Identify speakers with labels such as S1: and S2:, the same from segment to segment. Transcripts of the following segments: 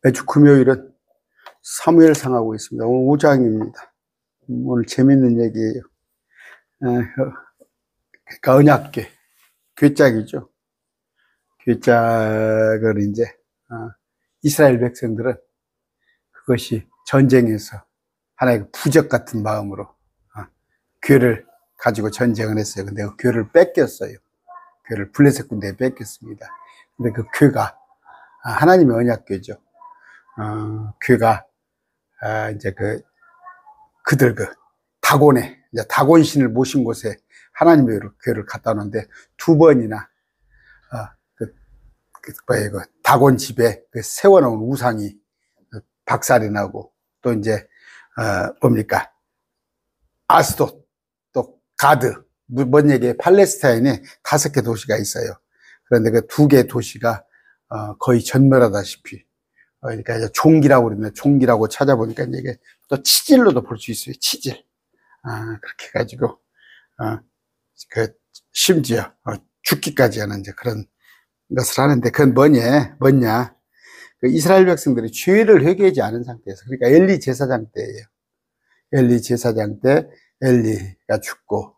S1: 매주 금요일은 사무엘상 하고 있습니다. 오늘 5장입니다. 오늘 재밌는 얘기예요. 그러니까 언약궤, 궤짝이죠. 궤짝을 이제 이스라엘 백성들은 그것이 전쟁에서 하나의 부적 같은 마음으로 궤를 가지고 전쟁을 했어요. 근데 그 궤를 뺏겼어요. 궤를 블레셋 군대에 뺏겼습니다. 근데 그 궤가 하나님의 언약궤죠. 궤가 이제 그들 다곤에 이제 다곤신을 모신 곳에 하나님의 궤를 갖다 놓는데 두 번이나 다곤 집에 세워놓은 우상이 박살이 나고 또 이제 뭡니까 아스돗 또 가드 뭔 얘기에 팔레스타인에 5개 도시가 있어요. 그런데 그 2개 도시가 거의 전멸하다시피 그러니까 이제 종기라고 그러는데 종기라고 찾아보니까 이게 또 치질로도 볼 수 있어요. 치질. 그렇게 해가지고 심지어 죽기까지 하는 이제 그런 것을 하는데 그건 뭐냐? 그 이스라엘 백성들이 죄를 회개하지 않은 상태에서 그러니까 엘리 제사장 때예요. 엘리 제사장 때 엘리가 죽고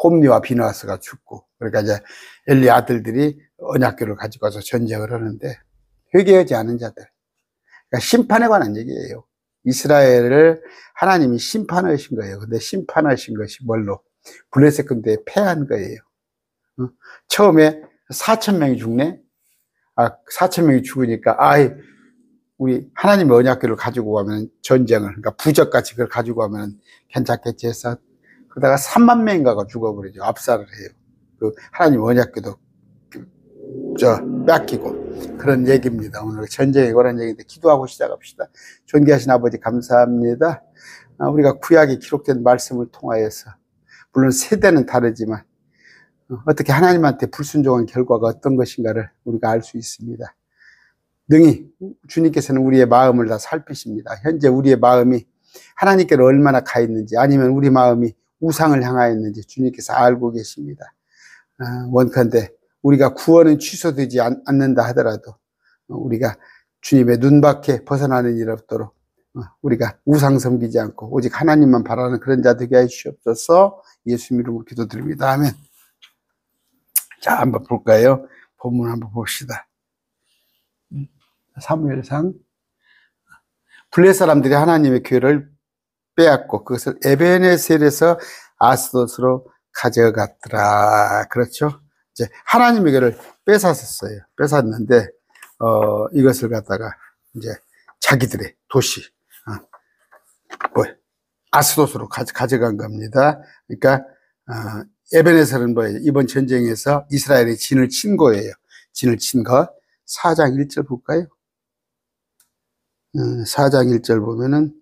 S1: 홈리와 비나스가 죽고 그러니까 이제 엘리 아들들이 언약궤를 가지고 와서 전쟁을 하는데 회개하지 않은 자들. 그러니까 심판에 관한 얘기예요. 이스라엘을 하나님이 심판하신 거예요. 근데 심판하신 것이 뭘로? 블레셋 군대에 패한 거예요. 처음에 4,000명이 죽네? 4,000명이 죽으니까, 우리 하나님의 언약궤를 가지고 가면 전쟁을, 그러니까 부적같이 그걸 가지고 가면 괜찮겠지 해서, 그러다가 3만 명인가가 죽어버리죠. 압살을 해요. 그 하나님 언약궤도 뺏기고. 그런 얘기입니다. 오늘 전쟁에 관한 얘기인데 기도하고 시작합시다. 존귀하신 아버지 감사합니다. 우리가 구약에 기록된 말씀을 통하여서 물론 세대는 다르지만 어떻게 하나님한테 불순종한 결과가 어떤 것인가를 우리가 알 수 있습니다. 능히 주님께서는 우리의 마음을 다 살피십니다. 현재 우리의 마음이 하나님께로 얼마나 가 있는지 아니면 우리 마음이 우상을 향하였는지 주님께서 알고 계십니다. 원컨대 우리가 구원은 취소되지 않는다 하더라도 우리가 주님의 눈밖에 벗어나는 일 없도록 우리가 우상 섬기지 않고 오직 하나님만 바라는 그런 자 되게 하시옵소서. 예수 이름으로 기도드립니다. 아멘. 자, 한번 볼까요? 본문 한번 봅시다. 사무엘상. 블레 사람들이 하나님의 궤를 빼앗고 그것을 에베네셀에서 아스돗으로 가져갔더라. 그렇죠? 이제 하나님의 궤를 뺏었어요. 뺏었는데 이것을 갖다가 이제 자기들의 도시 아스돗으로 가져간 겁니다. 그러니까 에베네셀은 뭐예요? 이번 전쟁에서 이스라엘이 진을 친 거예요. 진을 친 것. 4장 1절 볼까요? 4장 1절 보면은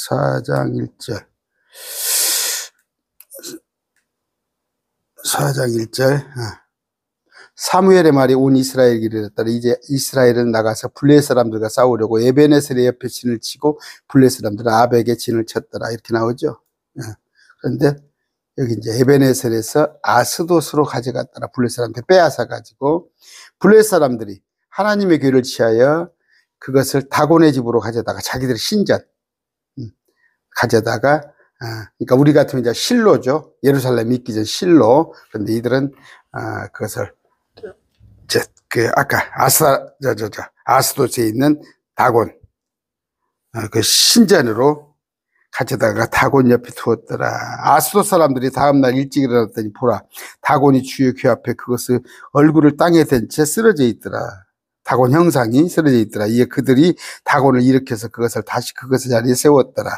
S1: 4장 1절 4장 1절 사무엘의 말이 온 이스라엘에게 이르렀더라. 이제 이스라엘은 나가서 블레 사람들과 싸우려고 에베네셀의 옆에 진을 치고 블레 사람들은 아벡에 진을 쳤더라. 이렇게 나오죠. 그런데 여기 이제 에베네셀에서 아스돗으로 가져갔더라. 블레 사람한테 빼앗아 가지고 블레 사람들이 하나님의 궤를 취하여 그것을 다곤의 집으로 가져다가 자기들의 신전 가져다가 그러니까 우리 같으면 이제 실로죠. 예루살렘 있기 전 실로. 그런데 이들은 그것을 이제 아까 아스돗에 있는 다곤 그 신전으로 가져다가 다곤 옆에 두었더라. 아스돗 사람들이 다음날 일찍 일어났더니 보라, 다곤이 주의 궤 앞에 그것을 얼굴을 땅에 댄 채 쓰러져 있더라. 다곤 형상이 쓰러져 있더라. 이에 그들이 다곤을 일으켜서 그것을 다시 그것의 자리에 세웠더라.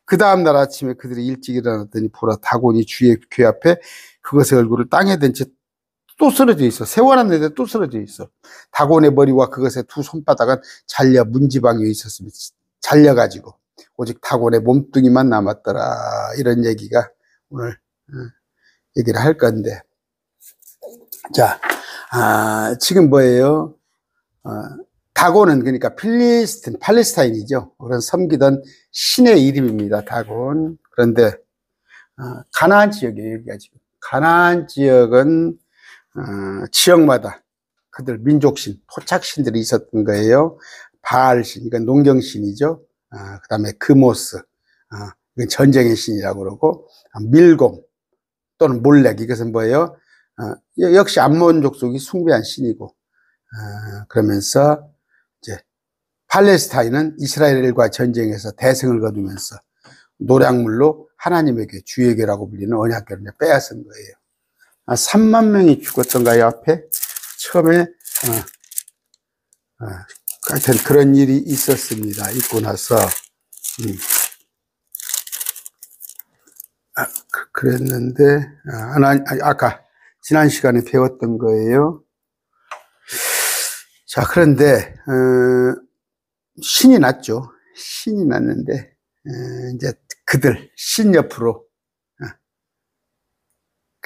S1: 그 다음날 아침에 그들이 일찍 일어났더니 보라, 다곤이 주의 궤 앞에 그것의 얼굴을 땅에 댄 채 또 쓰러져 있어. 세워놨는데 또 쓰러져 있어. 다곤의 머리와 그것의 두 손바닥은 잘려 문지방에 있었습니다. 잘려가지고 오직 다곤의 몸뚱이만 남았더라. 이런 얘기가 오늘 얘기를 할 건데, 자, 지금 뭐예요? 다곤은 그러니까 팔레스타인이죠. 그런 섬기던 신의 이름입니다. 다곤. 그런데 가나안 지역이에요. 여기가 지금 가나안 지역은 지역마다 그들 민족신, 토착신들이 있었던 거예요. 바알신, 이건 농경신이죠. 그 다음에 그모스, 이건 전쟁의 신이라고 그러고, 밀곰 또는 몰렉, 이것은 뭐예요? 역시 암몬 족속이 숭배한 신이고, 그러면서 이제 팔레스타인은 이스라엘과 전쟁에서 대승을 거두면서 노략물로 하나님에게 주에게라고 불리는 언약궤를 빼앗은 거예요. 3만 명이 죽었던가요, 앞에? 처음에, 하여튼 그런 일이 있었습니다. 있고 나서, 그랬는데, 아까 지난 시간에 배웠던 거예요. 자, 그런데, 신이 났죠. 신이 났는데, 이제 그들, 신 옆으로,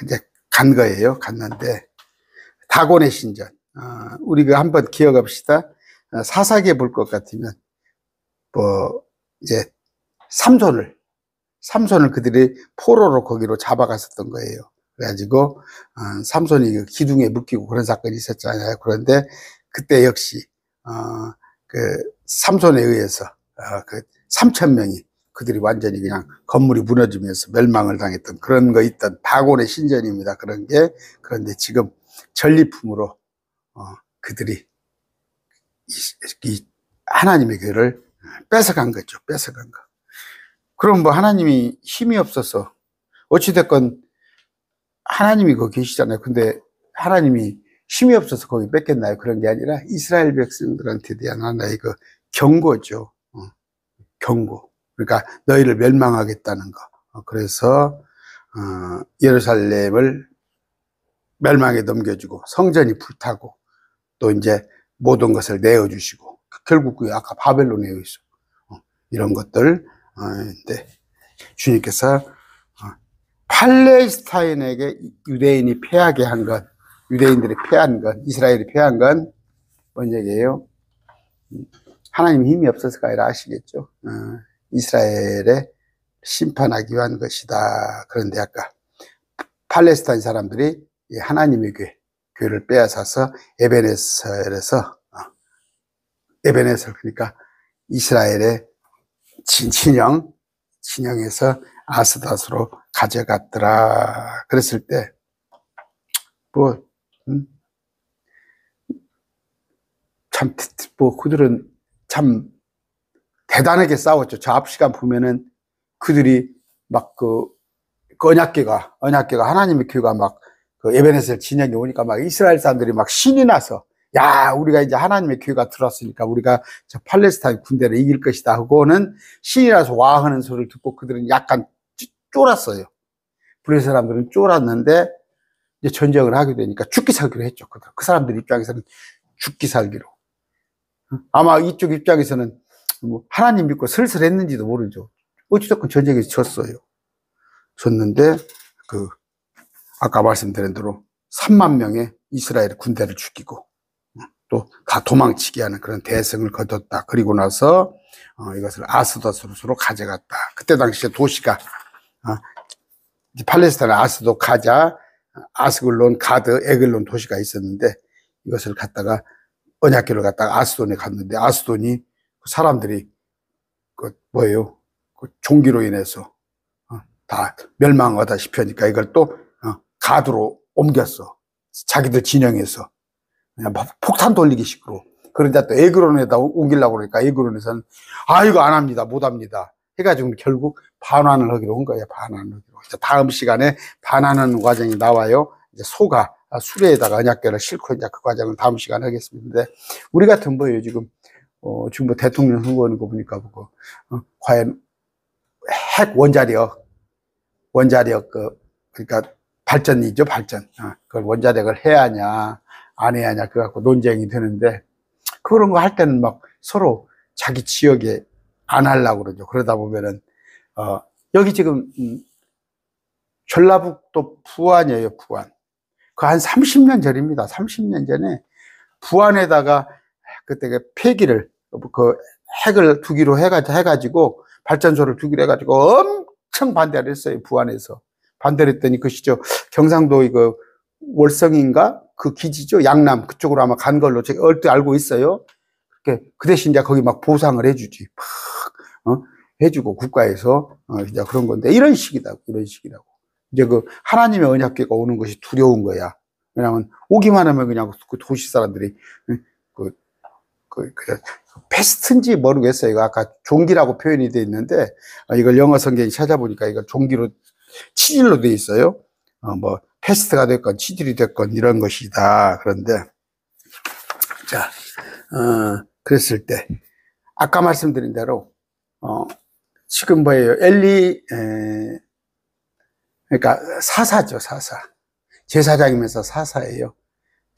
S1: 이제 간 거예요. 갔는데, 다곤의 신전. 우리가 한번 기억합시다. 사사기에 볼 것 같으면, 이제, 삼손을 그들이 포로로 거기로 잡아갔었던 거예요. 그래가지고, 삼손이 기둥에 묶이고 그런 사건이 있었잖아요. 그런데, 그때 역시, 삼손에 의해서, 3,000명이 그들이 완전히 그냥 건물이 무너지면서 멸망을 당했던 그런 거 있던 다곤의 신전입니다. 그런 게. 그런데 지금 전리품으로, 그들이 하나님의 교회를 뺏어간 거죠. 뺏어간 거. 그럼 뭐 하나님이 힘이 없어서, 어찌됐건 하나님이 거기 계시잖아요. 근데 하나님이 힘이 없어서 거기 뺏겼나요? 그런 게 아니라 이스라엘 백성들한테 대한 하나의 그 경고죠. 경고. 그러니까 너희를 멸망하겠다는 거. 그래서 예루살렘을 멸망에 넘겨주고 성전이 불타고 또 이제 모든 것을 내어주시고 결국 그 아까 바벨론에 의해서 이런 것들 근데 주님께서 팔레스타인에게 유대인이 패하게 한 것, 유대인들이 패한 것, 이스라엘이 패한 건 뭔 얘기예요? 하나님 힘이 없어서가 아니라 아시겠죠? 이스라엘에 심판하기 위한 것이다. 그런데 아까 팔레스타인 사람들이 하나님의 교회를 빼앗아서 에베네셀에서 그러니까 이스라엘의 진영에서 아스닷으로 가져갔더라. 그랬을 때 그들은 참 대단하게 싸웠죠. 저 앞 시간 보면은 그들이 막 언약궤가 하나님의 교회가 막 에베네셀 진영에 오니까 막 이스라엘 사람들이 막 신이 나서 야, 우리가 이제 하나님의 교회가 들어왔으니까 우리가 저 팔레스타인 군대를 이길 것이다 하고는 신이 나서 와 하는 소리를 듣고 그들은 약간 쫄았어요. 블레셋 사람들은 쫄았는데 이제 전쟁을 하게 되니까 죽기 살기로 했죠. 그 사람들 입장에서는 죽기 살기로. 아마 이쪽 입장에서는 뭐 하나님 믿고 슬슬 했는지도 모르죠. 어찌됐건 전쟁에서 졌어요. 졌는데 아까 말씀드린 대로 3만 명의 이스라엘 군대를 죽이고 또 다 도망치게 하는 그런 대승을 거뒀다. 그리고 나서 이것을 아스돗으로 가져갔다. 그때 당시에 도시가 팔레스타인 아스돗, 가자, 아스글론, 가드, 에글론 도시가 있었는데 이것을 갖다가 언약궤를 갖다가 아스돈에 갔는데 아스돈이 사람들이 종기로 인해서 다 멸망하다시피 하니까 이걸 또 가드로 옮겼어. 자기들 진영에서 그냥 폭탄 돌리기 식으로. 그런데 또 에그론에다 옮기려고 그러니까 에그론에서는 이거 안 합니다, 못 합니다 해가지고 결국 반환을 하기로 한 거예요. 반환을 하기로. 이제 다음 시간에 반환하는 과정이 나와요. 이제 소가 수레에다가 언약궤를 싣고 이제 그 과정을 다음 시간에 하겠습니다. 우리 같은 뭐예요, 지금 지금 대통령 선거하는 거 보니까 과연 핵 원자력 그러니까 발전이죠, 발전. 그걸 원자력을 해야 하냐 안 해야 하냐 그거 갖고 논쟁이 되는데 그런 거 할 때는 막 서로 자기 지역에 안 하려고 그러죠. 그러다 보면은 여기 지금 전라북도 부안이에요, 부안. 그 한 30년 전입니다. 30년 전에 부안에다가 그때 폐기를 핵을 두기로 해가지고 발전소를 두기로 해가지고 엄청 반대를 했어요. 부안에서 반대를 했더니 그 시절 경상도 월성인가 그 기지죠. 양남 그쪽으로 아마 간 걸로 제가 얼핏 알고 있어요. 그 대신 이제 거기 막 보상을 해주지. 막, 해주고 국가에서, 이제 그런 건데, 이런 식이라고. 이제 그 하나님의 언약궤가 오는 것이 두려운 거야. 왜냐면 오기만 하면 그냥 그 도시 사람들이, 패스트인지 모르겠어요. 이거 아까 종기라고 표현이 돼 있는데, 이걸 영어 성경에 찾아보니까 이거 종기로, 치질로 돼 있어요. 뭐, 패스트가 됐건, 치질이 됐건, 이런 것이다. 그런데, 자, 그랬을 때, 아까 말씀드린 대로, 지금 뭐예요? 그러니까 사사죠, 사사. 제사장이면서 사사예요.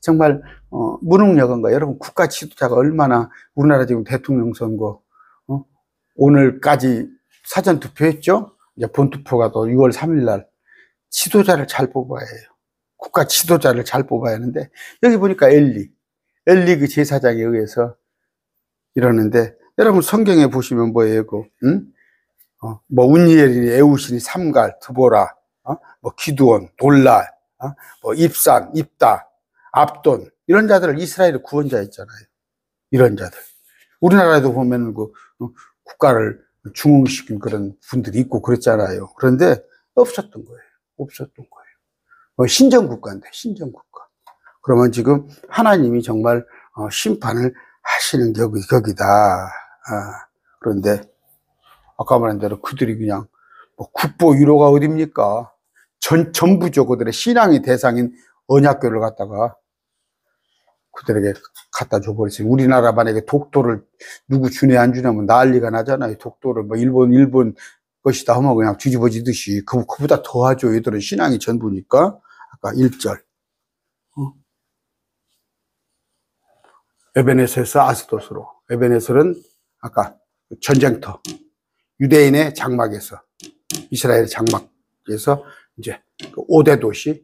S1: 정말, 무능력한 거예요. 여러분, 국가 지도자가 얼마나, 우리나라 지금 대통령 선거, 오늘까지 사전투표했죠? 이제 본투표가 또 6월 3일 날, 지도자를 잘 뽑아야 해요. 국가 지도자를 잘 뽑아야 하는데, 여기 보니까 엘리 그 제사장에 의해서 이러는데, 여러분 성경에 보시면 뭐예요, 뭐 운니엘이니 에우시니 삼갈 드보라, 뭐 기드온 돌라, 뭐 입산 입다 압돈, 이런 자들을 이스라엘의 구원자였잖아요. 이런 자들. 우리나라에도 보면 국가를 중흥시킨 그런 분들이 있고 그랬잖아요. 그런데 없었던 거예요. 신정국가인데, 신정국가. 그러면 지금 하나님이 정말 심판을 하시는 격이다. 그런데 아까 말한 대로 그들이 그냥 국보 1호가 어딥니까? 전부죠. 그들의 신앙의 대상인 언약궤를 갖다가 그들에게 갖다 줘버렸어요. 우리나라 만약에 독도를 누구 주네 안 주냐면 난리가 나잖아요. 독도를 뭐 일본 것이다 하면 그냥 뒤집어지듯이 그보다 더 하죠. 얘들은 신앙이 전부니까. 아까 1절. 에베네셀에서 아스돗으로. 에베네셀은 아까 전쟁터. 유대인의 장막에서, 이스라엘의 장막에서 이제 5대 도시,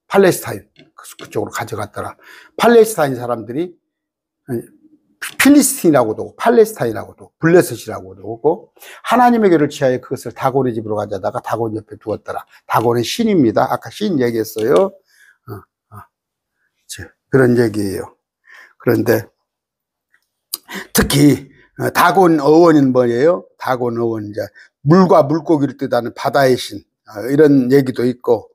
S1: 팔레스타인, 그쪽으로 가져갔더라. 팔레스타인 사람들이 필리스틴이라고도 하고, 팔레스타인이라고도, 블레셋이라고도 하고, 하나님에게를 취하여 그것을 다곤의 집으로 가져다가 다곤 옆에 두었더라. 다곤은 신입니다. 아까 신 얘기했어요. 그런 얘기예요. 그런데 특히 다곤 어원은 뭐예요? 다곤 어원, 이제 물과 물고기를 뜻하는 바다의 신, 이런 얘기도 있고,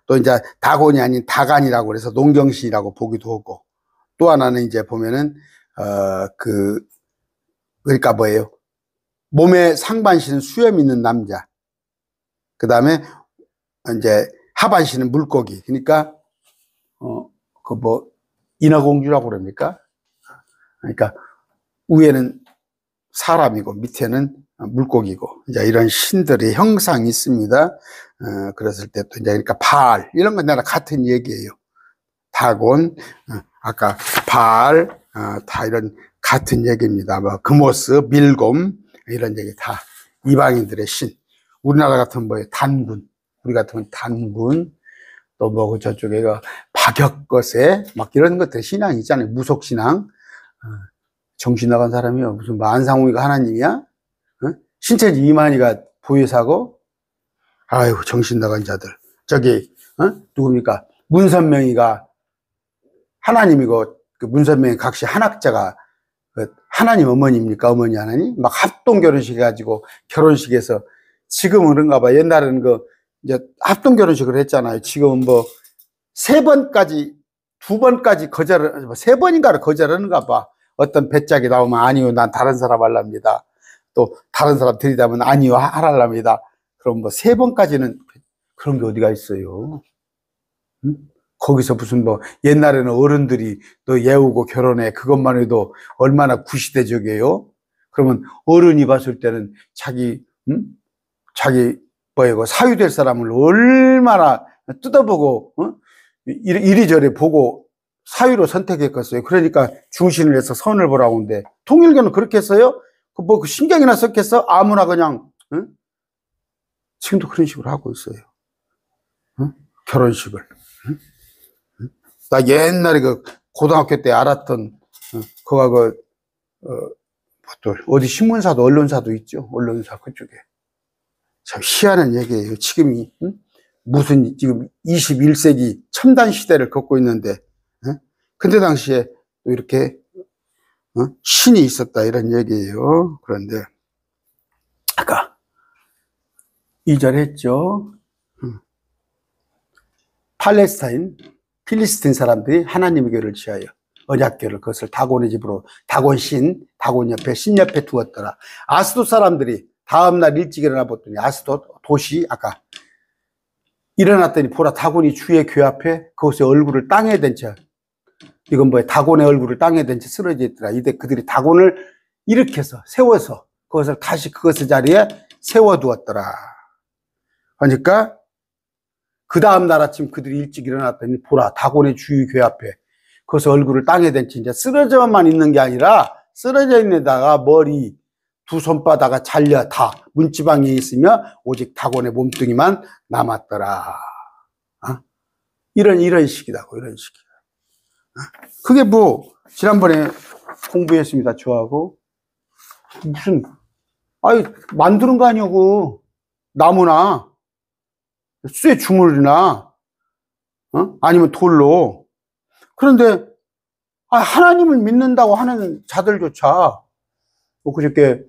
S1: 또 이제 다곤이 아닌 다간이라고 그래서 농경신이라고 보기도 하고, 또 하나는 이제 보면은 그러니까 뭐예요? 몸에 상반신은 수염 있는 남자, 그 다음에 이제 하반신은 물고기. 그러니까 인어공주라고 그럽니까? 그러니까 위에는 사람이고 밑에는 물고기고, 이제 이런 신들의 형상이 있습니다. 그랬을 때 또 이제 그러니까 바알, 이런 건 나랑 같은 얘기예요. 다곤, 아까 바알, 다 이런 같은 얘기입니다. 뭐 그모스, 밀곰, 이런 얘기 다 이방인들의 신. 우리나라 같은 뭐예요? 단군. 우리 같으면 단군. 또 뭐 저쪽에 박역거세, 막 이런 것들 신앙이 있잖아요. 무속신앙. 정신 나간 사람이요. 무슨 안상홍이가 하나님이야? 신천지 이만희가 보혜사고? 아이고, 정신 나간 자들. 누굽니까? 문선명이가 하나님이고, 그 문선명이 각시 한학자가 하나님 어머니입니까? 어머니 하나님? 막 합동 결혼식 해가지고 결혼식에서, 지금은 그런가 봐. 옛날에는 이제 합동 결혼식을 했잖아요. 지금은 뭐, 3번까지, 2번까지 세 번인가를 거절하는가 봐. 어떤 배짝이 나오면 아니요, 난 다른 사람 하랍니다. 또 다른 사람 들이다면 아니요, 하랍니다. 그럼 뭐 3번까지는 그런 게 어디가 있어요? 응? 거기서 무슨 옛날에는 어른들이 너 예우고 결혼해, 그것만 해도 얼마나 구시대적이에요? 그러면 어른이 봤을 때는 자기 사유될 사람을 얼마나 뜯어보고, 이리저리 보고 사유로 선택했겠어요. 그러니까 중신을 해서 선을 보라고 하는데, 통일교는 그렇게 했어요? 그 신경이나 썼겠어? 아무나 그냥, 응? 지금도 그런 식으로 하고 있어요. 응? 결혼식을. 응? 나 옛날에 고등학교 때 알았던, 또 어디 신문사도 언론사도 있죠. 언론사 그쪽에. 참 희한한 얘기예요. 지금이, 응? 무슨 지금 21세기 첨단 시대를 걷고 있는데, 근데 당시에 또 이렇게 신이 있었다 이런 얘기예요. 그런데 아까 2절 했죠. 팔레스타인, 필리스틴 사람들이 하나님의 교를 취하여 언약궤를 그것을 다곤의 집으로 다곤 옆에 신 옆에 두었더라. 아스돗 사람들이 다음날 일찍 일어나 보더니 아스돗 도시 아까 일어났더니 보라 다곤이 주의 궤 앞에 그것의 얼굴을 땅에 댄 채, 이건 뭐야, 다곤의 얼굴을 땅에 댄 채 쓰러져 있더라. 이때 그들이 다곤을 일으켜서 세워서 그것을 다시 그것의 자리에 세워두었더라. 그러니까 그 다음날 아침 그들이 일찍 일어났더니 보라 다곤의 주의 궤 앞에 그것의 얼굴을 땅에 댄 채 이제 쓰러져만 있는 게 아니라 쓰러져 있는 데다가 머리 두 손바닥이 잘려 다 문지방에 있으며 오직 다곤의 몸뚱이만 남았더라. 이런 식이다고, 이런 식이다. 그게 뭐 지난번에 공부했습니다. 저하고 무슨 만드는 거 아니고 나무나 쇠 주물이나 아니면 돌로. 그런데 하나님을 믿는다고 하는 자들조차 뭐 그저께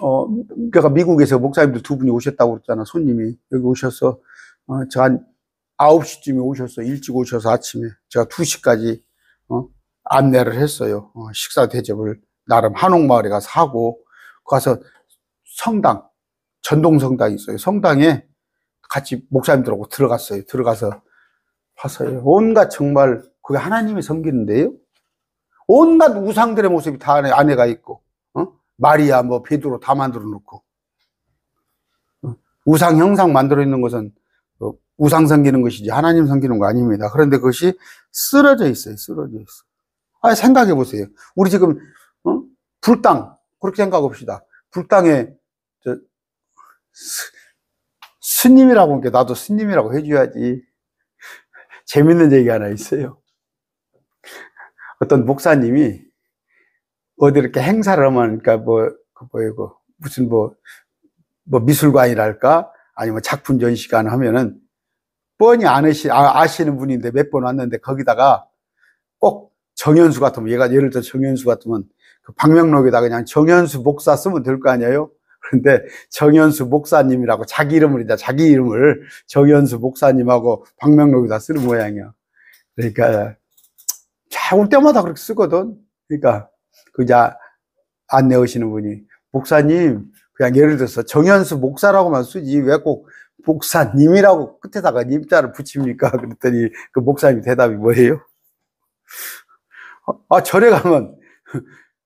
S1: 그러니까 미국에서 목사님들 두 분이 오셨다고 그랬잖아. 손님이 여기 오셔서 저 한 9시쯤에 오셔서 일찍 오셔서 아침에 제가 2시까지 안내를 했어요. 식사 대접을 나름 한옥마을에 가서 하고 가서 성당, 전동성당이 있어요. 성당에 같이 목사님들하고 들어갔어요. 들어가서 봤어요. 온갖 정말 그게 하나님이 섬기는데요. 온갖 우상들의 모습이 다 안에가 있고, 마리아, 뭐 베드로 다 만들어 놓고, 우상 형상 만들어 있는 것은 우상 섬기는 것이지 하나님 섬기는 거 아닙니다. 그런데 그것이 쓰러져 있어요. 쓰러져 있어요. 생각해 보세요. 우리 지금 불당 그렇게 생각해 봅시다. 불당에 스님이라고 하니까 나도 스님이라고 해줘야지. 재밌는 얘기 하나 있어요. 어떤 목사님이 어디 이렇게 행사를 하면, 그러니까 무슨 미술관이랄까 아니면 작품 전시관 하면은 뻔히 아시는 분인데 몇 번 왔는데 거기다가 꼭 정현수 같으면, 얘가 예를 들어 정현수 같으면 그 방명록에다 그냥 정현수 목사 쓰면 될 거 아니에요? 그런데 정현수 목사님이라고 자기 이름을 정현수 목사님하고 방명록에다 쓰는 모양이야. 그러니까 올 때마다 그렇게 쓰거든. 그러니까 그냥 안내 오시는 분이 목사님 그냥 예를 들어서 정현수 목사라고만 쓰지 왜 꼭 목사님이라고 끝에다가 님자를 붙입니까? 그랬더니 그 목사님 대답이 뭐예요? 절에 가면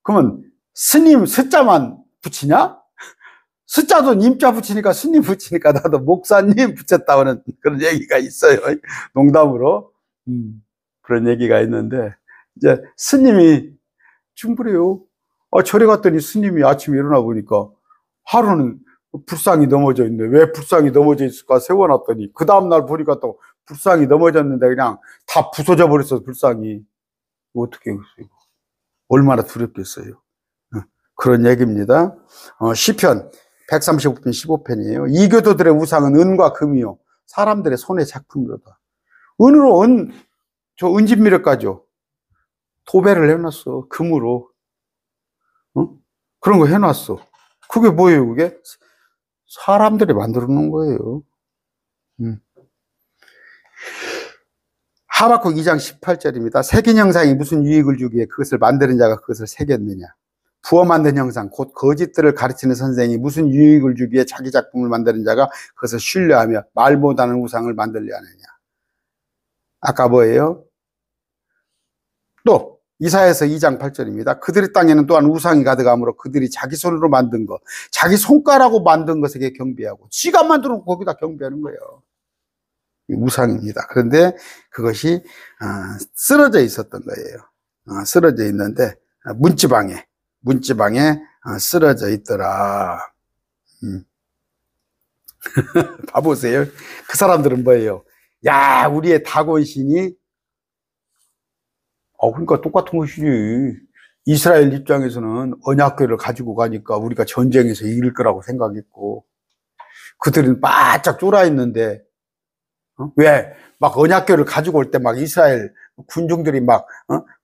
S1: 그러면 스님 스자만 붙이냐? 스자도 님자 붙이니까 스님 붙이니까 나도 목사님 붙였다는 그런 얘기가 있어요. 농담으로. 그런 얘기가 있는데 이제 스님이 충분해요. 절에 갔더니 스님이 아침에 일어나 보니까 하루는 불상이 넘어져 있는데 왜 불상이 넘어져 있을까 세워놨더니 그 다음날 보니까 또 불상이 넘어졌는데 그냥 다 부서져 버렸어. 불상이. 어떻게 해요? 얼마나 두렵겠어요. 그런 얘기입니다. 시편 135편 15편이에요. 이 교도들의 우상은 은과 금이요 사람들의 손의 작품이로다. 은으로 저 은진미력가죠. 도배를 해놨어. 금으로. 그런 거 해놨어. 그게 뭐예요, 그게? 사람들이 만들어 놓은 거예요. 하박국 2장 18절입니다. 새긴 형상이 무슨 유익을 주기에 그것을 만드는 자가 그것을 새겼느냐. 부어 만든 형상, 곧 거짓들을 가르치는 선생이 무슨 유익을 주기에 자기 작품을 만드는 자가 그것을 신뢰하며 말 못하는 우상을 만들려 하느냐. 아까 뭐예요? 또 이사야서 2장 8절입니다. 그들의 땅에는 또한 우상이 가득하므로 그들이 자기 손으로 만든 것, 자기 손가락으로 만든 것에게 경배하고 지가 만들어 놓고 거기다 경배하는 거예요. 우상입니다. 그런데 그것이 쓰러져 있었던 거예요. 쓰러져 있는데 문지방에 쓰러져 있더라. 봐보세요. 그 사람들은 뭐예요? 야, 우리의 다곤신이 그러니까 똑같은 것이지. 이스라엘 입장에서는 언약궤를 가지고 가니까 우리가 전쟁에서 이길 거라고 생각했고, 그들은 바짝 쫄아 있는데 왜? 막 언약궤를 가지고 올 때 막 이스라엘 군중들이 막,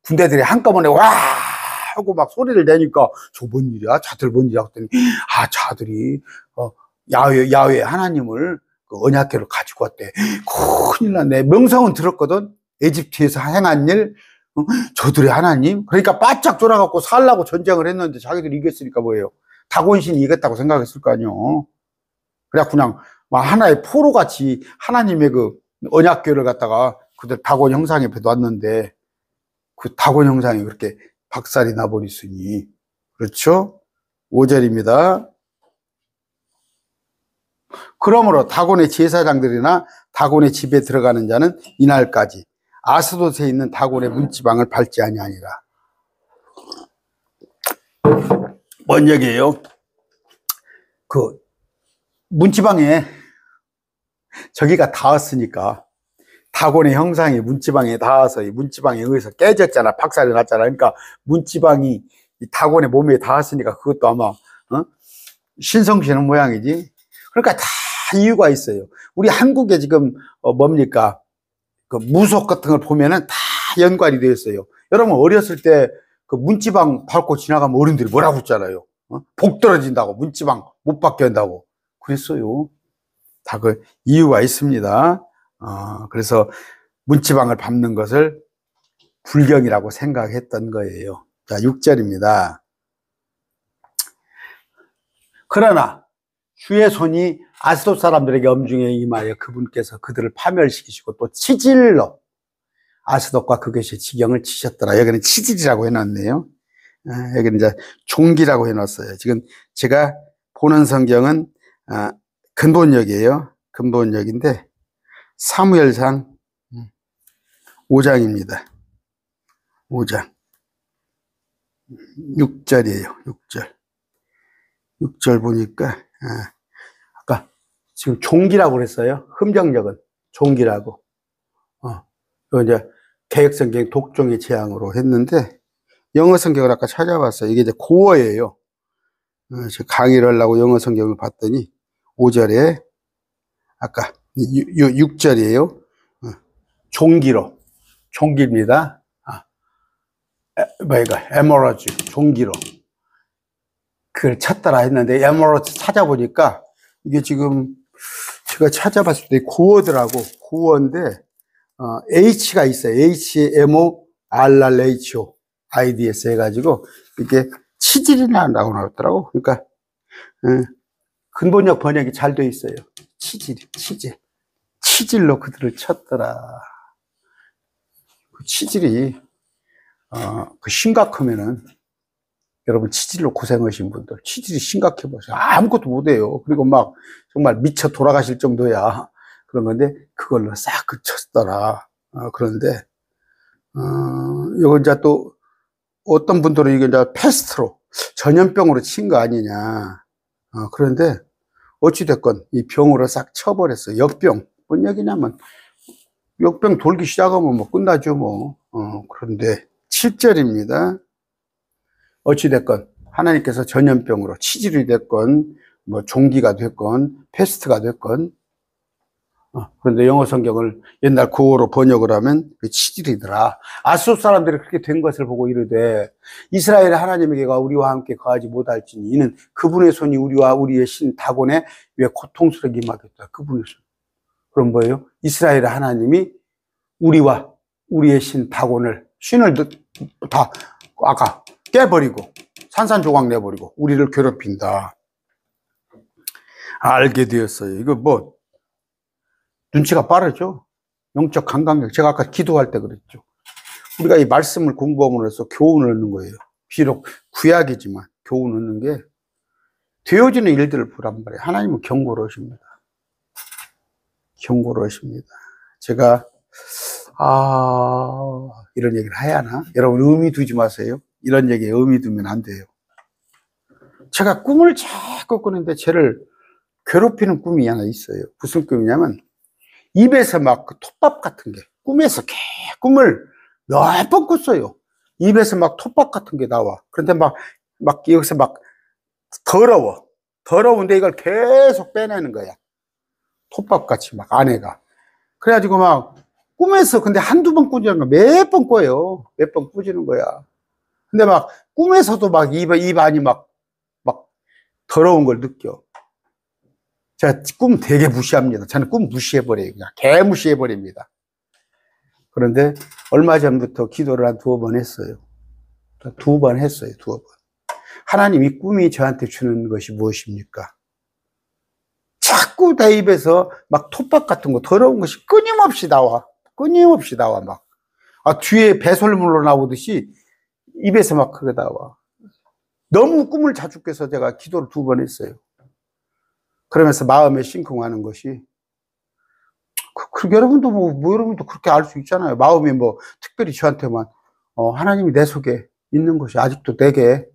S1: 군대들이 한꺼번에 와! 하고 막 소리를 내니까 저 뭔 일이야? 자들 뭔 일이야? 그랬더니, 자들이, 야훼 하나님을 그 언약궤를 가지고 왔대. 큰일 났네. 명성은 들었거든? 에집트에서 행한 일, 저들의 하나님? 그러니까 바짝 돌아갖고 살라고 전쟁을 했는데 자기들이 이겼으니까 뭐예요? 다곤신이 이겼다고 생각했을 거 아니에요. 그래 그냥 막 하나의 포로같이 하나님의 그 언약궤를 갖다가 그들 다곤 형상 옆에 놨는데 그 다곤 형상이 그렇게 박살이 나버렸으니. 그렇죠? 5절입니다. 그러므로 다곤의 제사장들이나 다곤의 집에 들어가는 자는 이날까지 아스돗에 있는 다곤의 문지방을 밟지 아니하니라. 뭔 얘기예요? 그 문지방에 저기가 닿았으니까 다곤의 형상이 문지방에 닿아서 이 문지방에 의해서 깨졌잖아. 박살이 났잖아. 그러니까 문지방이 이 다곤의 몸에 닿았으니까 그것도 아마 신성시는 모양이지. 그러니까 다 이유가 있어요. 우리 한국에 지금 뭡니까? 그 무속 같은 걸 보면은 다 연관이 되어 있어요. 여러분 어렸을 때 그 문지방 밟고 지나가면 어른들이 뭐라고 했잖아요. 복 떨어진다고, 문지방 못 받게 한다고 그랬어요. 다 그 이유가 있습니다. 그래서 문지방을 밟는 것을 불경이라고 생각했던 거예요. 자, 6절입니다. 그러나 주의 손이 아스돗 사람들에게 엄중히 임하여 그분께서 그들을 파멸시키시고 또 치질로 아스돗과 그것의 지경을 치셨더라. 여기는 치질이라고 해놨네요. 여기는 이제 종기라고 해놨어요. 지금 제가 보는 성경은 근본역이에요. 근본역인데 사무엘상 5장입니다. 5장 6절이에요. 6절. 6절 보니까 아까 지금 종기라고 그랬어요. 흠정역은 종기라고. 이거 이제 개역성경 독종의 재앙으로 했는데 영어 성경을 아까 찾아봤어요. 이게 이제 고어예요. 강의를 하려고 영어 성경을 봤더니 5절에 아까 6절이에요. 종기로. 종기입니다. 뭐이거 에메랄드 종기로. 그걸 찾더라 했는데 에메랄드 찾아보니까 이게 지금 제가 찾아봤을 때 고어더라고. 고어인데 H가 있어요. HMORRHO IDS 해가지고 이게 치질이 나온다고 나왔더라고. 그러니까 근본역 번역이 잘 돼 있어요. 치질로 그들을 쳤더라. 그 치질이 그 심각하면은 여러분 치질로 고생하신 분들 치질이 심각해 보세요. 아무것도 못해요. 그리고 막 정말 미쳐 돌아가실 정도야. 그런 건데 그걸로 싹 그쳤더라. 그런데 이거 이제 또 어떤 분들은 이게 이제 패스트로 전염병으로 친 거 아니냐. 그런데 어찌됐건 이 병으로 싹 쳐버렸어요. 역병. 뭔 얘기냐면 역병 돌기 시작하면 뭐 끝나죠 뭐. 그런데 7절입니다. 어찌됐건 하나님께서 전염병으로 치질이 됐건 뭐 종기가 됐건 패스트가 됐건 그런데 영어 성경을 옛날 구어로 번역을 하면 치질이더라. 아스돗 사람들이 그렇게 된 것을 보고 이르되 이스라엘의 하나님에게가 우리와 함께 거하지 못할지니 이는 그분의 손이 우리와 우리의 신 다곤에 왜 고통스럽게 임하겠다. 그분의 손. 그럼 뭐예요? 이스라엘의 하나님이 우리와 우리의 신 다곤을 신을 다 아까 깨버리고 산산조각 내버리고 우리를 괴롭힌다. 알게 되었어요. 이거 뭐 눈치가 빠르죠. 영적 감각력. 제가 아까 기도할 때 그랬죠. 우리가 이 말씀을 공부함으로써 교훈을 얻는 거예요. 비록 구약이지만 교훈을 얻는 게 되어지는 일들을 보란 말이에요. 하나님은 경고로우십니다. 경고로우십니다. 제가 이런 얘기를 해야 하나? 여러분 의미 두지 마세요. 이런 얘기에 의미 두면 안 돼요. 제가 꿈을 자꾸 꾸는데 쟤를 괴롭히는 꿈이 하나 있어요. 무슨 꿈이냐면 입에서 막 그 톱밥 같은 게 꿈에서 꿈을 몇 번 꿨어요. 입에서 막 톱밥 같은 게 나와. 그런데 막 여기서 막 더러운데 이걸 계속 빼내는 거야. 톱밥 같이 막 안에가. 그래가지고 막 꿈에서 근데 한두 번 꾸지는 거야. 몇 번 꿔요. 몇 번 꾸지는 거야. 근데 막 꿈에서도 막 입 안이 막 더러운 걸 느껴. 제가 꿈 되게 무시합니다. 저는 꿈 무시해버려요. 그냥 개 무시해버립니다. 그런데 얼마 전부터 기도를 한 2번 했어요. 2번 했어요. 2번. 하나님이 꿈이 저한테 주는 것이 무엇입니까? 자꾸 내 입에서 막 톱밥 같은 거 더러운 것이 끊임없이 나와. 끊임없이 나와 막. 뒤에 배설물로 나오듯이 입에서 막 그게 나와. 너무 꿈을 자주 꿔서 제가 기도를 2번 했어요. 그러면서 마음에 싱쿵하는 것이 여러분도 여러분도 그렇게 알 수 있잖아요. 마음이 특별히 저한테만 하나님이 내 속에 있는 것이 아직도 내게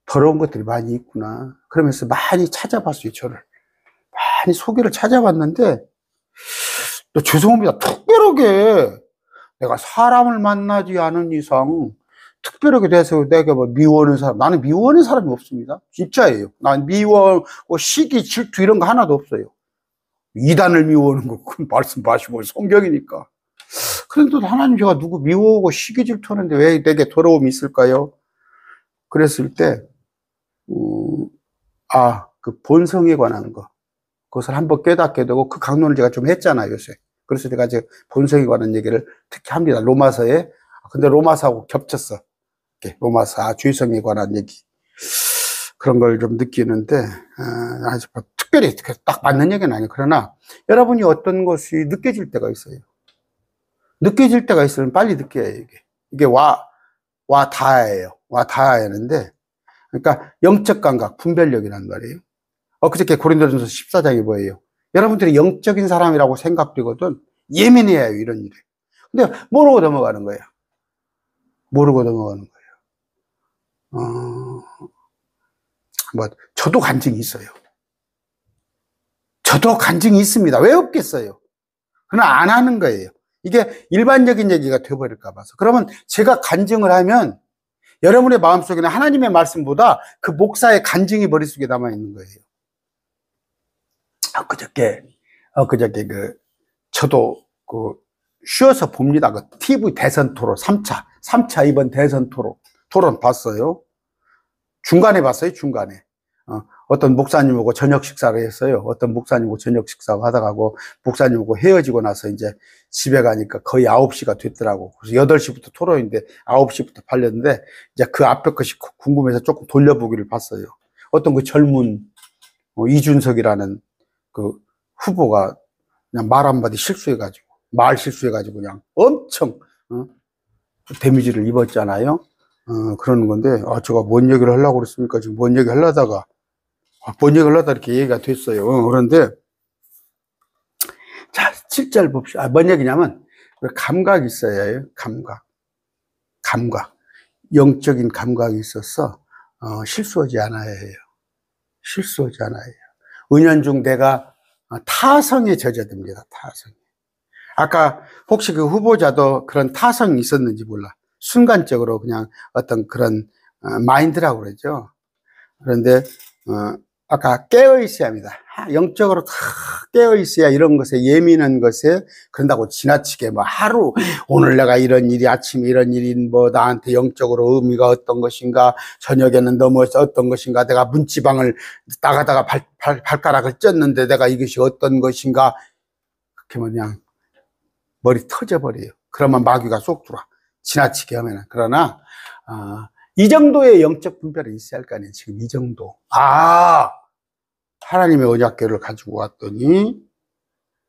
S1: 더러운 것들이 많이 있구나. 그러면서 많이 찾아봤어요. 저를 많이 속에를 찾아봤는데 또 죄송합니다. 특별하게 내가 사람을 만나지 않은 이상 특별하게 돼서 내가 미워하는 사람, 나는 미워하는 사람이 없습니다. 진짜예요. 난 미워, 시기, 질투 이런 거 하나도 없어요. 이단을 미워하는 거 그건 말씀 마시고 성경이니까. 그런데 하나님 제가 누구 미워하고 시기 질투하는데 왜 내게 더러움이 있을까요? 그랬을 때 그 본성에 관한 거 그것을 한번 깨닫게 되고 그 강론을 제가 좀 했잖아요 요새. 그래서 제가 이제 본성에 관한 얘기를 특히 합니다. 로마서에. 근데 로마서하고 겹쳤어. 로마서 죄성에 관한 얘기 그런 걸 좀 느끼는데 아주 특별히 딱 맞는 얘기는 아니에요. 그러나 여러분이 어떤 것이 느껴질 때가 있어요. 느껴질 때가 있으면 빨리 느껴야 해요. 이게 와 다예요. 와 다야는데 그러니까 영적 감각 분별력이란 말이에요. 그저께 고린도전서 14장이 뭐예요? 여러분들이 영적인 사람이라고 생각되거든 예민해야 해요. 이런 일에. 근데 모르고 넘어가는 거예요. 모르고 넘어가는 거예요. 저도 간증이 있어요. 저도 간증이 있습니다. 왜 없겠어요? 그러나 안 하는 거예요. 이게 일반적인 얘기가 되어버릴까 봐서. 그러면 제가 간증을 하면 여러분의 마음속에는 하나님의 말씀보다 그 목사의 간증이 머릿속에 남아있는 거예요. 그저께 저도 쉬어서 봅니다. TV 대선 토론 3차 이번 대선 토론 봤어요. 중간에 봤어요, 중간에. 어떤 목사님하고 저녁 식사를 했어요. 어떤 목사님하고 저녁 식사를 하다가 목사님하고 헤어지고 나서 이제 집에 가니까 거의 9시가 됐더라고. 그래서 8시부터 토론인데 9시부터 팔렸는데 이제 그 앞에 것이 궁금해서 조금 돌려보기를 봤어요. 어떤 그 젊은 이준석이라는 그 후보가 그냥 말 한마디 실수해가지고 그냥 엄청 데미지를 입었잖아요. 그러는 건데 제가 뭔 얘기를 하려고 그랬습니까? 지금 뭔 얘기 하려다가 이렇게 얘기가 됐어요. 그런데 자 7절 봅시다. 뭔 얘기냐면 감각이 있어야 해요. 감각 영적인 감각이 있어서 실수하지 않아야 해요. 실수하지 않아야 해요. 은연중 내가 타성에 젖어듭니다. 타성에. 아까 혹시 그 후보자도 그런 타성이 있었는지 몰라. 순간적으로 그냥 어떤 그런 마인드라고 그러죠. 그런데 아까 깨어있어야 합니다. 영적으로 다 깨어있어야 이런 것에 예민한 것에 그런다고 지나치게 하루 오늘 내가 이런 일이 아침에 이런 일이 나한테 영적으로 의미가 어떤 것인가 저녁에는 넘어서 어떤 것인가 내가 문지방을 나가다가 발가락을 쪘는데 내가 이것이 어떤 것인가 그렇게 그냥 머리 터져버려요. 그러면 마귀가 쏙 들어와. 지나치게 하면은. 그러나 이 정도의 영적 분별이 있어야 할 거 아니에요. 지금 이 정도. 하나님의 언약궤를 가지고 왔더니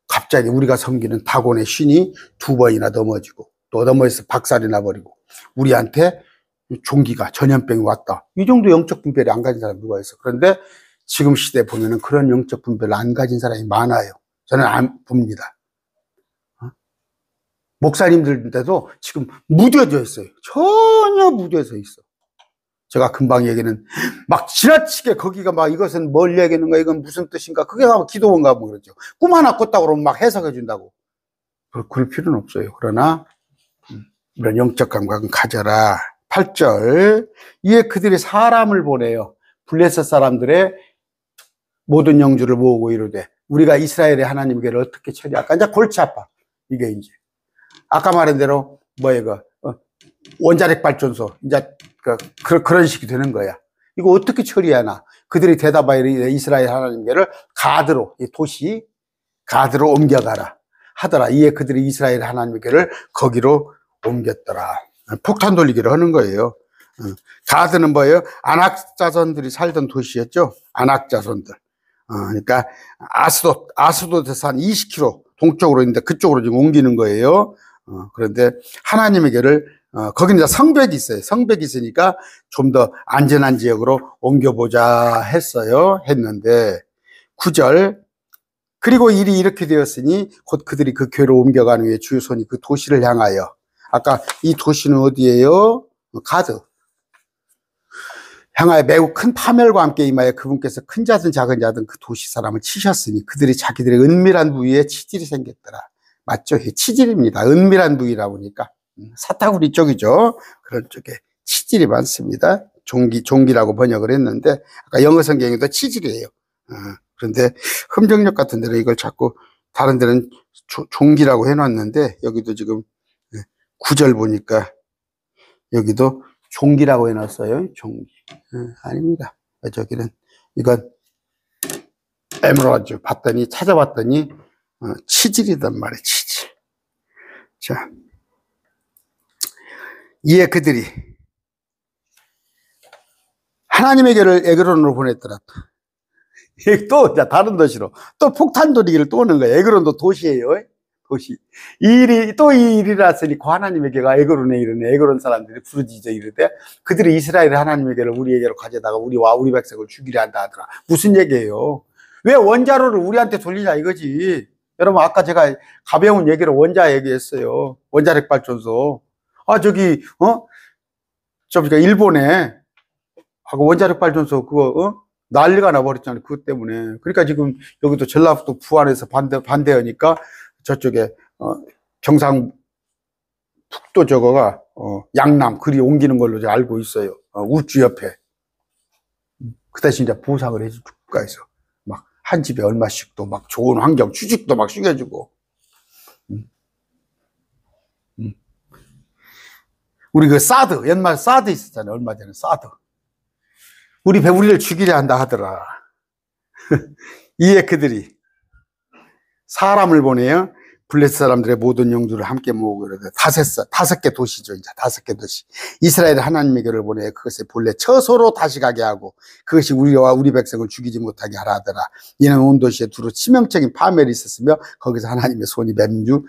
S1: 갑자기 우리가 섬기는 다곤의 신이 2번이나 넘어지고 또 넘어져서 박살이 나버리고 우리한테 종기가 전염병이 왔다. 이 정도 영적 분별이 안 가진 사람이 누가 있어. 그런데 지금 시대에 보면은 그런 영적 분별을 안 가진 사람이 많아요. 저는 안 봅니다. 목사님들인데도 지금 무뎌져 있어요. 전혀 무뎌져 있어. 제가 금방 얘기는 막 지나치게 거기가 이것은 뭘 얘기하는가 이건 무슨 뜻인가 그게 기도원가 그러죠. 꿈 하나 꿨다고 그러면 막 해석해 준다고. 그럴 필요는 없어요. 그러나 이런 영적 감각은 가져라. 8절 이에 그들이 사람을 보내요. 블레셋 사람들의 모든 영주를 모으고 이르되 우리가 이스라엘의 하나님의 교회를 어떻게 처리할까? 이제 골치 아파. 이게 이제. 아까 말한 대로, 원자력 발전소. 이제, 그런 식이 되는 거야. 이거 어떻게 처리하나? 그들이 대답하여 이스라엘 하나님의 교회를 가드로, 이 도시, 가드로 옮겨가라. 하더라. 이에 그들이 이스라엘 하나님의 교회를 거기로 옮겼더라. 폭탄 돌리기를 하는 거예요. 가드는 뭐예요? 아낙 자손들이 살던 도시였죠. 아낙 자손들. 그러니까 아스돗에서 한 20km 동쪽으로 있는데 그쪽으로 지금 옮기는 거예요. 그런데 하나님의 교회를 거기는 이제 성벽이 있어요. 성벽이 있으니까 좀 더 안전한 지역으로 옮겨보자 했는데 9절 그리고 일이 이렇게 되었으니 곧 그들이 그 교회로 옮겨가는 후에 주의 손이 그 도시를 향하여 아까 이 도시는 어디예요? 가드 향하여 매우 큰 파멸과 함께 임하여 그분께서 큰 자든 작은 자든 그 도시 사람을 치셨으니 그들이 자기들의 은밀한 부위에 치질이 생겼더라. 맞죠? 치질입니다. 은밀한 부위라고 하니까 사타구리 쪽이죠. 그런 쪽에 치질이 많습니다. 종기라고 번역을 했는데 아까 영어 성경에도 치질이에요. 그런데 흠정역 같은 데는 이걸 자꾸 다른 데는 종기라고 해놨는데 여기도 지금 9절 보니까 여기도 종기라고 해놨어요. 종기. 아닙니다. 저기는 이건 에메랄드 찾아봤더니 치질이단 말이에요. 치질. 자, 이에 그들이 하나님의 교회를 에그론으로 보냈더라. 또 다른 도시로 또 폭탄 돌리기를 또 오는 거예요. 에그론도 도시예요. 도시. 이 일이 났으니 그 하나님의 교회가 에그론에 이르네. 에그론 사람들이 부르짖어 이르되 그들이 이스라엘 하나님의 교회를 우리에게로 가져다가 우리 백성을 죽이려 한다 하더라. 무슨 얘기예요? 왜 원자로를 우리한테 돌리냐 이거지. 여러분 아까 제가 가벼운 얘기로 원자 얘기했어요. 원자력 발전소. 일본에 원자력 발전소 난리가 나버렸잖아요. 그것 때문에. 그러니까 지금 여기도 전라북도 부안에서 반대하니까 저쪽에 경상북도 저거가 양남 그리 옮기는 걸로 제가 알고 있어요. 우주 옆에. 그 대신 이제 보상을 해줄 국가에서 막 한 집에 얼마씩 또 막 좋은 환경 취직도 막 시켜주고. 우리 옛말 사드 있었잖아요. 얼마 전에 사드. 우리를 죽이려 한다 하더라. 이에 그들이 사람을 보내요. 블레셋 사람들의 모든 영주를 함께 모으고 그러되 5개 도시죠. 이제 5개 도시. 이스라엘 하나님의 교를 보내 그것을 본래 처소로 다시 가게 하고 그것이 우리와 우리 백성을 죽이지 못하게 하라 하더라. 이는 온 도시에 두루 치명적인 파멸이 있었으며 거기서 하나님의 손이 맹주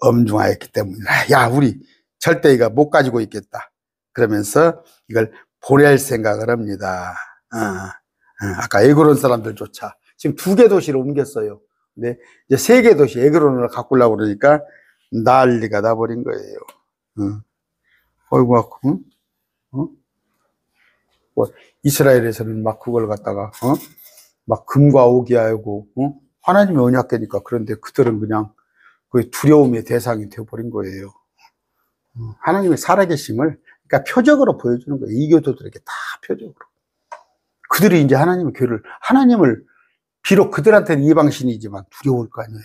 S1: 엄중하였기 때문이라. 야, 우리 절대 이거 못 가지고 있겠다. 그러면서 이걸 보낼 생각을 합니다. 아까 에그론 사람들조차 지금 2개 도시를 옮겼어요. 근데 이제 3개 도시 에그론을 가꾸려고 그러니까 난리가 나버린 거예요. 어이구, 이스라엘에서는 막 그걸 갖다가, 막 금과 옥이 하고, 하나님의 언약궤니까 그런데 그들은 그냥 그 두려움의 대상이 되어버린 거예요. 하나님의 살아계심을, 그러니까 표적으로 보여주는 거예요. 이교도들에게 다 표적으로. 그들이 이제 하나님을 비록 그들한테는 이방신이지만 두려울 거 아니에요.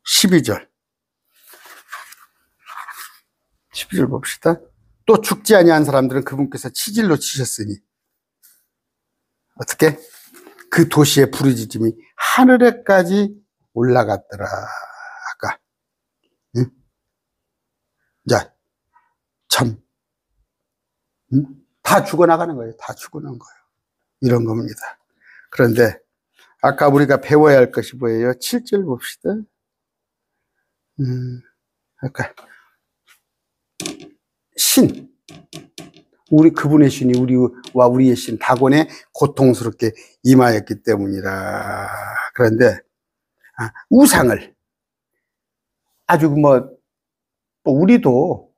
S1: 12절 봅시다. 또 죽지 아니한 사람들은 그분께서 치질로 치셨으니 어떻게? 그 도시의 부르짖음이 하늘에까지 올라갔더라. 아까 자, 참 다 죽어나가는 거예요. 다 죽어나간 거예요. 이런 겁니다. 그런데 아까 우리가 배워야 할 것이 뭐예요? 7절 봅시다. 아까 신, 그분의 신이 우리와 우리의 신 다곤에 고통스럽게 임하였기 때문이라. 그런데 우상을 아주 우리도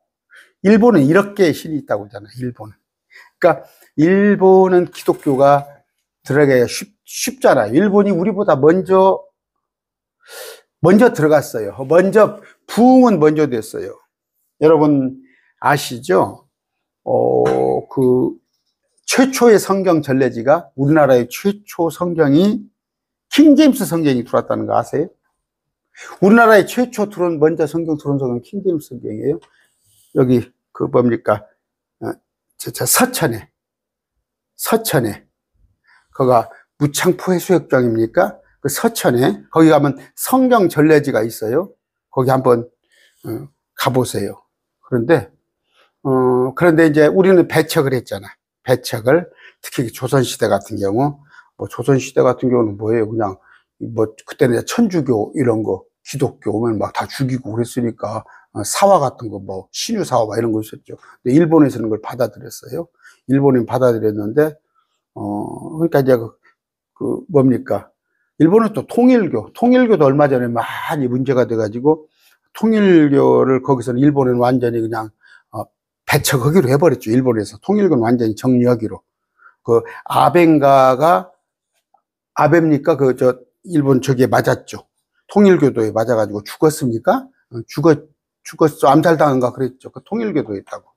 S1: 일본은 이렇게 신이 있다고 하잖아요. 일본은. 그러니까 일본은 기독교가 들어가기가 쉽잖아요. 일본이 우리보다 먼저 들어갔어요. 부흥은 먼저 됐어요. 여러분 아시죠? 최초의 성경 전래지가 우리나라의 최초 성경이 킹제임스 성경이 들어왔다는 거 아세요? 우리나라의 최초 먼저 성경 들어온 성경은 킹제임스 성경이에요. 여기 그 뭡니까? 서천에 거기가 무창포 해수욕장입니까? 그 서천에 거기 가면 성경 전래지가 있어요. 거기 한번 가보세요. 그런데 이제 우리는 배척을 했잖아. 배척을 특히 조선시대 같은 경우 조선시대 같은 경우는 뭐예요? 그냥 그때는 천주교 이런 거 기독교 오면 막 다 죽이고 그랬으니까 사화 같은 거 신유 사화 막 이런 거 있었죠. 근데 일본에서는 그걸 받아들였어요. 일본은 받아들였는데 그러니까 이제 뭡니까? 일본은 또 통일교도 얼마 전에 많이 문제가 돼가지고 통일교를 거기서는 일본은 완전히 그냥 배척하기로 해버렸죠. 일본에서 통일교는 완전히 정리하기로. 아베입니까? 일본 저기에 맞았죠. 통일교도에 맞아가지고 죽었습니까? 죽었어. 암살당한가 그랬죠. 통일교도에 있다고.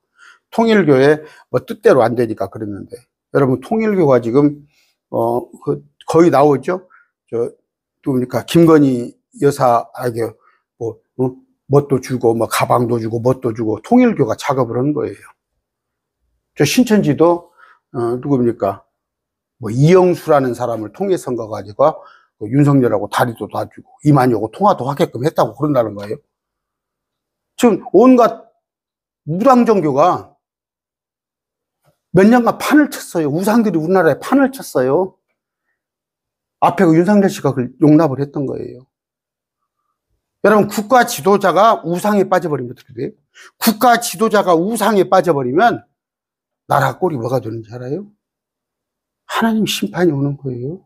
S1: 통일교에 뜻대로 안 되니까 그랬는데. 여러분, 통일교가 지금, 거의 나오죠? 그러니까, 김건희 여사에게, 뭣도 주고, 가방도 주고, 뭣도 주고, 통일교가 작업을 한 거예요. 신천지도, 누굽니까? 이영수라는 사람을 통해서 가가지고, 윤석열하고 다리도 놔주고, 이만희하고 통화도 하게끔 했다고 그런다는 거예요. 지금 온갖 무당종교가 몇 년간 판을 쳤어요. 우상들이 우리나라에 판을 쳤어요. 앞에 윤석열 씨가 그걸 용납을 했던 거예요. 여러분, 국가 지도자가 우상에 빠져버리면 어떻게 돼요? 국가 지도자가 우상에 빠져버리면 나라 꼴이 뭐가 되는지 알아요? 하나님 심판이 오는 거예요.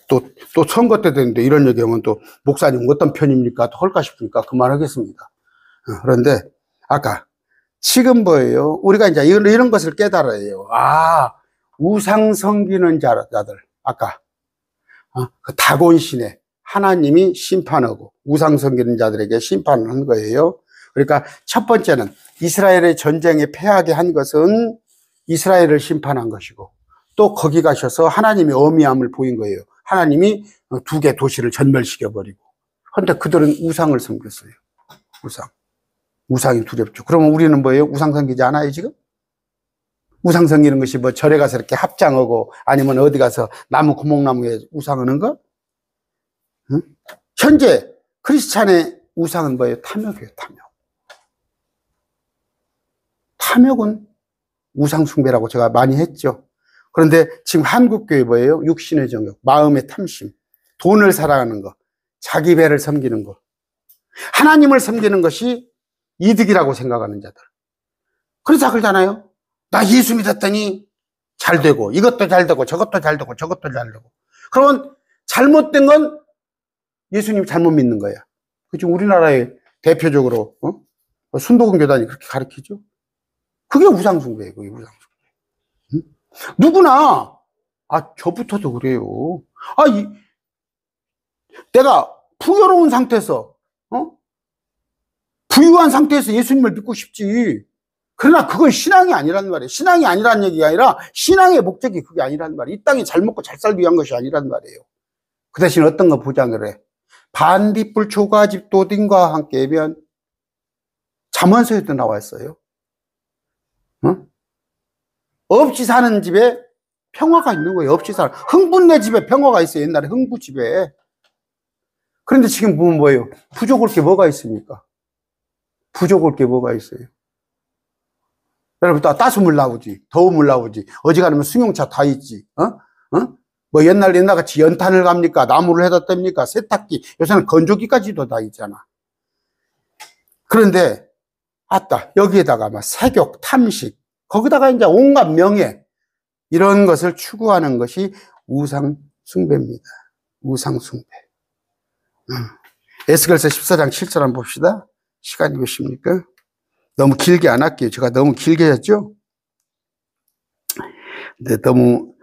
S1: 또 선거 때 되는데 이런 얘기하면 또 목사님 어떤 편입니까? 또 할까 싶으니까 그만하겠습니다. 그런데 아까 지금 뭐예요? 우리가 이제 이런 것을 깨달아야 해요. 우상 섬기는 자들 아까 그 다곤신에 하나님이 심판하고 우상 섬기는 자들에게 심판을 한 거예요. 그러니까 첫 번째는 이스라엘의 전쟁에 패하게 한 것은 이스라엘을 심판한 것이고 또 거기 가셔서 하나님의 어미함을 보인 거예요. 하나님이 2개 도시를 전멸시켜버리고. 그런데 그들은 우상을 섬겼어요. 우상이 두렵죠. 그러면 우리는 뭐예요? 우상 섬기지 않아요, 지금? 우상 섬기는 것이 절에 가서 이렇게 합장하고 아니면 어디 가서 고목나무에 우상하는 거? 응? 현재 크리스찬의 우상은 뭐예요? 탐욕이에요, 탐욕. 탐욕은 우상숭배라고 제가 많이 했죠. 그런데 지금 한국교회 뭐예요? 육신의 정욕, 마음의 탐심, 돈을 사랑하는 거, 자기 배를 섬기는 거. 하나님을 섬기는 것이 이득이라고 생각하는 자들. 그래서 그러잖아요. 나 예수 믿었더니 잘 되고, 이것도 잘 되고, 저것도 잘 되고, 저것도 잘 되고. 그러면 잘못된 건 예수님 잘못 믿는 거야. 지금 우리나라에 대표적으로, 순도군 교단이 그렇게 가르치죠. 그게 우상숭배예요, 그게 우상숭배. 응? 누구나, 저부터도 그래요. 내가 풍요로운 상태에서, 부유한 상태에서 예수님을 믿고 싶지. 그러나 그건 신앙이 아니란 말이에요. 신앙이 아니란 얘기가 아니라 신앙의 목적이 그게 아니란 말이에요. 이 땅에 잘 먹고 잘 살기 위한 것이 아니란 말이에요. 그 대신 어떤 거 보장을 해. 반딧불 초가집 도딘과 함께면 잠언서에도 나와 있어요. 없이 사는 집에 평화가 있는 거예요. 없이 사는. 흥분네 집에 평화가 있어요. 옛날에 흥부 집에. 그런데 지금 보면 뭐예요? 부족할 게 뭐가 있습니까? 부족할 게 뭐가 있어요? 여러분, 따스물 나오지, 더운 나오지, 어지간하면 승용차 다 있지, 옛날 같이 연탄을 갑니까? 나무를 해다 뗍니까? 세탁기, 요새는 건조기까지도 다 있잖아. 그런데, 여기에다가 색욕, 탐식, 거기다가 이제 온갖 명예, 이런 것을 추구하는 것이 우상숭배입니다. 우상숭배. 에스겔서 14장 7절 한번 봅시다. 시간이 몇입니까? 너무 길게 안 할게요. 제가 너무 길게 했죠? 근데 너무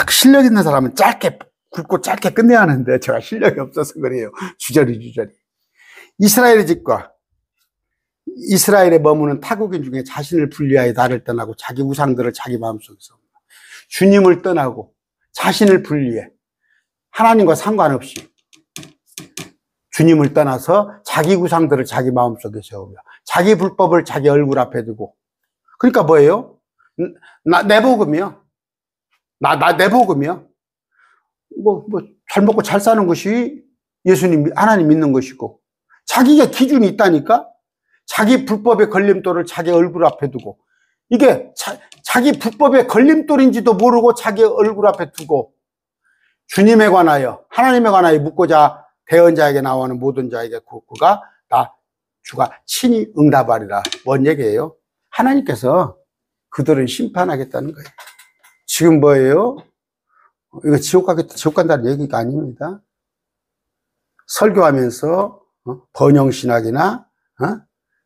S1: 실력 있는 사람은 짧게, 굵고 짧게 끝내야 하는데 제가 실력이 없어서 그래요. 주저리. 이스라엘의 집과 이스라엘에 머무는 타국인 중에 자신을 분리하여 나를 떠나고 자기 우상들을 자기 마음속에서 주님을 떠나고 자신을 분리해 하나님과 상관없이 주님을 떠나서 자기 우상들을 자기 마음속에 세우며 자기 불법을 자기 얼굴 앞에 두고 그러니까 뭐예요? 내 복음이요. 내 복음이요. 잘 먹고 잘 사는 것이 예수님, 하나님 믿는 것이고 자기가 기준이 있다니까? 자기 불법의 걸림돌을 자기 얼굴 앞에 두고 이게 자기 불법의 걸림돌인지도 모르고 자기 얼굴 앞에 두고 주님에 관하여 하나님에 관하여 묻고자 대언자에게 나오는 모든 자에게 그가 다 주가 친히 응답하리라. 뭔 얘기예요? 하나님께서 그들을 심판하겠다는 거예요. 지금 뭐예요? 이거 지옥 간다는 얘기가 아닙니다. 설교하면서 번영신학이나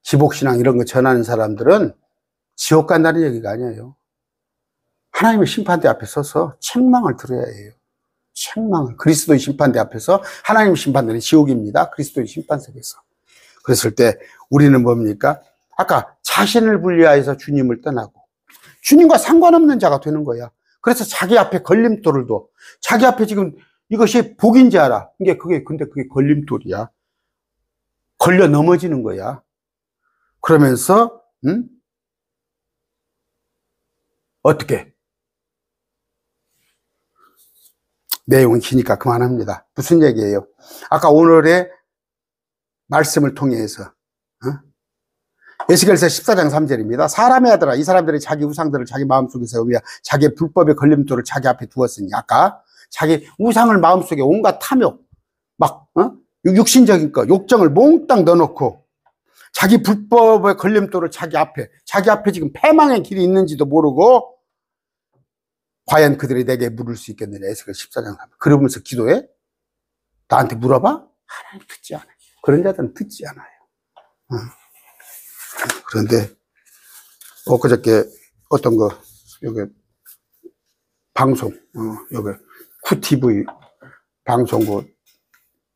S1: 기복신앙 이런 거 전하는 사람들은 지옥 간다는 얘기가 아니에요. 하나님의 심판대 앞에 서서 책망을 들어야 해요. 책망을. 그리스도의 심판대 앞에서 하나님의 심판대는 지옥입니다. 그리스도의 심판석에서. 그랬을 때 우리는 뭡니까? 아까 자신을 분리하여서 주님을 떠나고 주님과 상관없는 자가 되는 거야. 그래서 자기 앞에 걸림돌을 둬. 자기 앞에 지금 이것이 복인지 알아. 근데 그게 걸림돌이야. 걸려 넘어지는 거야. 그러면서 어떻게? 내용은 기니까 그만합니다. 무슨 얘기예요? 아까 오늘의 말씀을 통해서 에스겔서 14장 3절입니다. 사람의 아들아 이 사람들이 자기 우상들을 자기 마음속에 세우며 자기의 불법의 걸림돌을 자기 앞에 두었으니 아까 자기 우상을 마음속에 온갖 탐욕 육신적인 것 욕정을 몽땅 넣어놓고 자기 불법의 걸림돌을 자기 앞에 지금 패망의 길이 있는지도 모르고 과연 그들이 내게 물을 수 있겠느냐. 에스겔 14장 3절. 그러면서 기도해? 나한테 물어봐? 하나님 듣지 않아요. 그런 자들은 듣지 않아요. 그런데 엊그저께 어떤 거 여기 방송 여기 쿠TV 방송국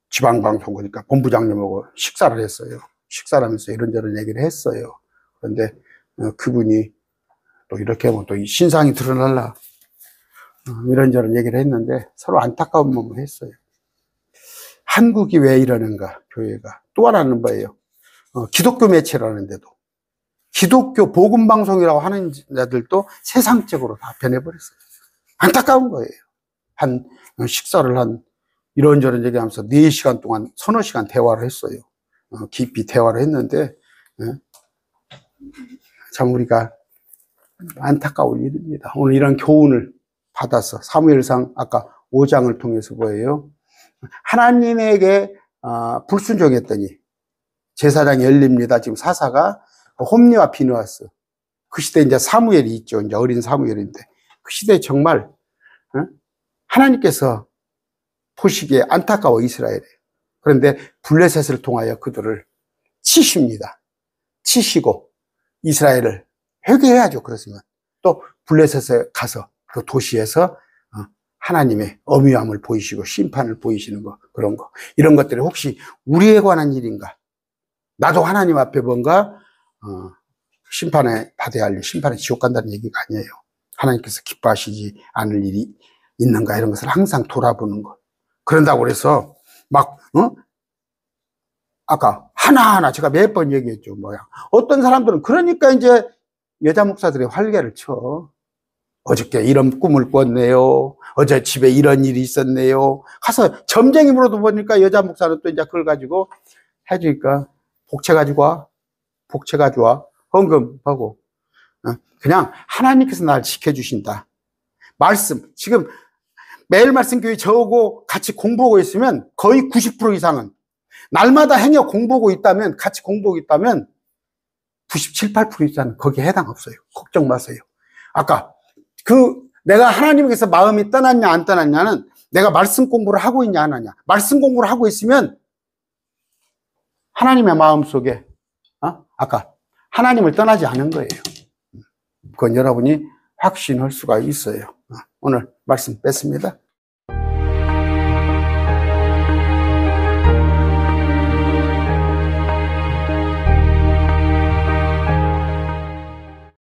S1: 지방방송국이니까 본부장님하고 식사를 했어요. 식사를 하면서 이런저런 얘기를 했어요. 그런데 그분이 또 이렇게 하면 또 신상이 드러날라 이런저런 얘기를 했는데 서로 안타까운 마음을 했어요. 한국이 왜 이러는가 교회가. 또 하나는 뭐예요? 기독교 매체라는데도 기독교 복음방송이라고 하는 자들도 세상적으로 다 변해버렸어요. 안타까운 거예요. 식사를 이런저런 얘기하면서 4시간 동안 서너 시간 대화를 했어요. 깊이 대화를 했는데 참 우리가 안타까울 일입니다. 오늘 이런 교훈을 받아서 사무엘상 아까 5장을 통해서 뭐예요? 하나님에게 불순종했더니 제사장이 열립니다. 지금 사사가 홈리와 비느하스. 그 시대에 이제 사무엘이 있죠. 이제 어린 사무엘인데 그 시대에 정말 하나님께서 보시기에 안타까워 이스라엘에. 그런데 블레셋을 통하여 그들을 치십니다. 치시고 이스라엘을 회개해야죠. 그렇으면 또 블레셋에 가서 그 도시에서 하나님의 엄위함을 보이시고 심판을 보이시는 거 그런 거 이런 것들이 혹시 우리에 관한 일인가? 나도 하나님 앞에 뭔가 심판에 받아야 할 일, 심판에 지옥 간다는 얘기가 아니에요. 하나님께서 기뻐하시지 않을 일이 있는가 이런 것을 항상 돌아보는 것. 그런다고 그래서 아까 하나하나 제가 몇 번 얘기했죠. 어떤 사람들은 그러니까 이제 여자 목사들의 활개를 쳐. 어저께 이런 꿈을 꿨네요. 어제 집에 이런 일이 있었네요. 가서 점쟁이 물어보니까 여자 목사는 또 이제 그걸 가지고 해주니까 복채 가지고 와. 복채 가져와. 헌금하고. 그냥 하나님께서 날 지켜주신다. 말씀. 지금 매일 말씀 교회 저하고 같이 공부하고 있으면 거의 90% 이상은 날마다 행여 공부하고 있다면 같이 공부하고 있다면 97, 8% 이상은 거기에 해당 없어요. 걱정 마세요. 아까 내가 하나님께서 마음이 떠났냐 안 떠났냐는 내가 말씀 공부를 하고 있냐 안 하냐. 말씀 공부를 하고 있으면 하나님의 마음속에 아까 하나님을 떠나지 않은 거예요. 그건 여러분이 확신할 수가 있어요. 오늘 말씀 뺐습니다.